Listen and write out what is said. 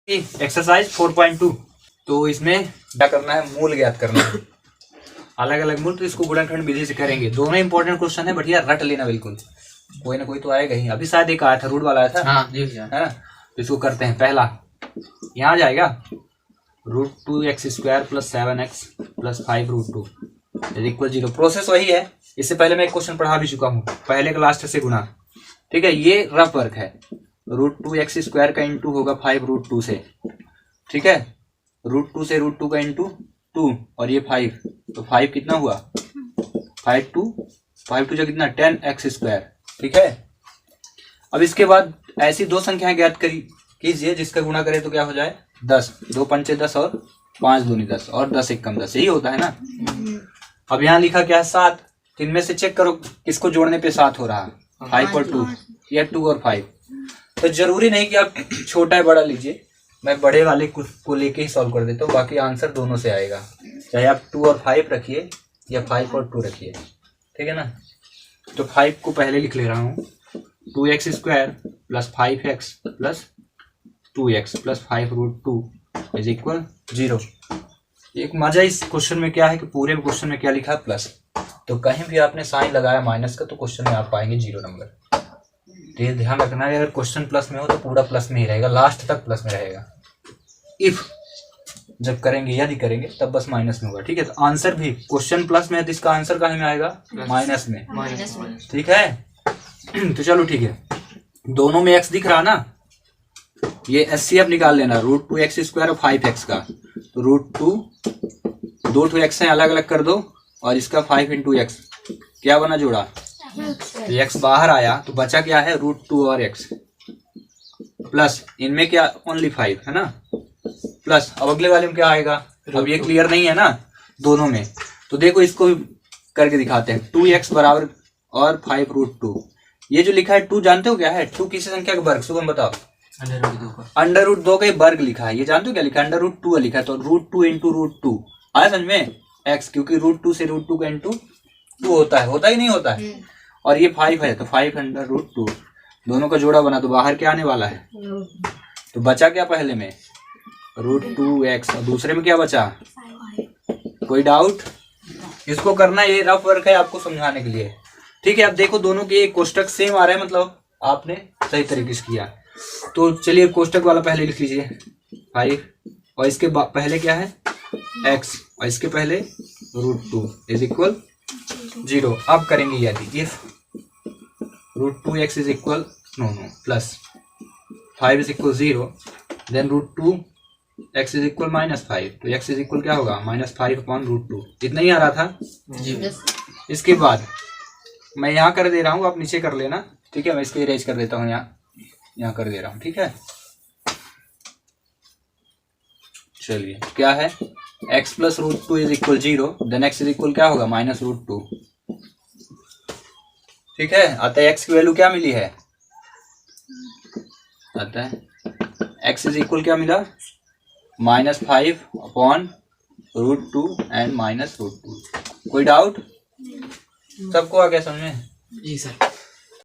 Exercise 4.2। तो इसमें क्या करना है, मूल ज्ञात करना है, अलग अलग मूल। तो इसको गुणनखंड विधि से करेंगे। दोनों इंपॉर्टेंट क्वेश्चन है, बढ़िया रट लेना बिल्कुल, कोई ना कोई तो आएगा ही। अभी शायद एक आया था, रूट वाला आया था। हाँ जी है ना। तो इसको करते हैं। पहला यहाँ जाएगा √2x² + 7x + 5√2 = 0। प्रोसेस वही है, इससे पहले मैं एक क्वेश्चन पढ़ा भी चुका हूँ, पहले का लास्ट से गुना। ठीक है, ये रफ वर्क है। √2x² का इंटू होगा 5√2 से। ठीक है, √2 से √2 का इंटू 2 और ये 5, तो 5 कितना हुआ, 5 2 जो कितना 10x²। ठीक है, अब इसके बाद ऐसी दो संख्याएं ज्ञात कीजिए जिसका गुणा करे तो क्या हो जाए 10। 2 पंचे 10 और 5 दूनी 10 और 10 एकम 10, यही होता है ना। अब यहाँ लिखा क्या है 7। तो इनमें से चेक करो किसको जोड़ने पे 7 हो रहा है, 5 और 2 या 2 और 5। तो जरूरी नहीं कि आप छोटा है बड़ा लीजिए, मैं बड़े वाले को लेके ही सॉल्व कर देता हूँ, बाकी आंसर दोनों से आएगा। चाहे आप 2 और 5 रखिए या 5 और 2 रखिए। ठीक है ना। तो 5 को पहले लिख ले रहा हूँ, 2x² + 5x + 2x + 5√2 = 0। एक मजा इस क्वेश्चन में क्या है कि पूरे क्वेश्चन में क्या लिखा है प्लस। तो कहीं भी आपने साइन लगाया माइनस का तो क्वेश्चन में आप पाएंगे 0 नंबर। तो ये ध्यान रखना है, अगर क्वेश्चन प्लस में हो तो पूरा प्लस में ही रहेगा, लास्ट तक प्लस में रहेगा। इफ जब करेंगे यदि करेंगे तब बस माइनस में होगा। ठीक है, तो आंसर भी क्वेश्चन प्लस में है तो इसका आंसर कहाँ में आएगा, माइनस में। ठीक है, तो चलो ठीक है, दोनों में x दिख रहा ना, ये HCF निकाल लेना, √2x² और 5x का। तो √2 दो ठो x है, अलग अलग कर दो, और इसका 5 × x क्या बना जोड़ा, तो x बाहर आया तो बचा क्या है √2 और x प्लस इनमें क्या ओनली 5 है ना, प्लस अब अगले वाले में क्या आएगा। अब ये क्लियर नहीं है ना दोनों में, तो देखो इसको करके दिखाते हैं। 2x बराबर और 5√2, ये जो लिखा है 2 जानते हो क्या है, 2 किसी संख्या का वर्ग, सुगम बताओ। √2 का वर्ग लिखा है, ये जानते हो क्या लिखा है, √2 लिखा है। तो √2 × √2 आया समझ में, x, क्योंकि √2 से √2 का इंटू 2 होता है, होता ही नहीं होता है। और ये 5 है तो 5 × √2, दोनों का जोड़ा बना तो बाहर क्या आने वाला है, तो बचा क्या पहले में √2x और दूसरे में क्या बचा। कोई डाउट, इसको करना, ये रफ वर्क है आपको समझाने के लिए। ठीक है, अब देखो दोनों के कोष्टक सेम आ रहे हैं, मतलब आपने सही तरीके से किया। तो चलिए कोष्टक वाला पहले लिख लीजिए 5, और इसके पहले क्या है x, और इसके पहले √2 = 0। अब करेंगे यदि if √2x plus 5 = 0, then √2x -5, तो x क्या होगा -5/√2। इतना ही आ रहा था जी। इसके बाद मैं यहाँ कर दे रहा हूँ, आप नीचे कर लेना। ठीक है, मैं इसको इरेज कर देता हूँ, यहाँ कर दे रहा हूँ। ठीक है, चलिए क्या है x + √2 = 0, देन x क्या होगा -√2। ठीक है, अतः x की वैल्यू क्या मिली है, अतः x क्या मिला -5/√2 एंड -√2। कोई डाउट, सबको आ गया समझ में जी सर।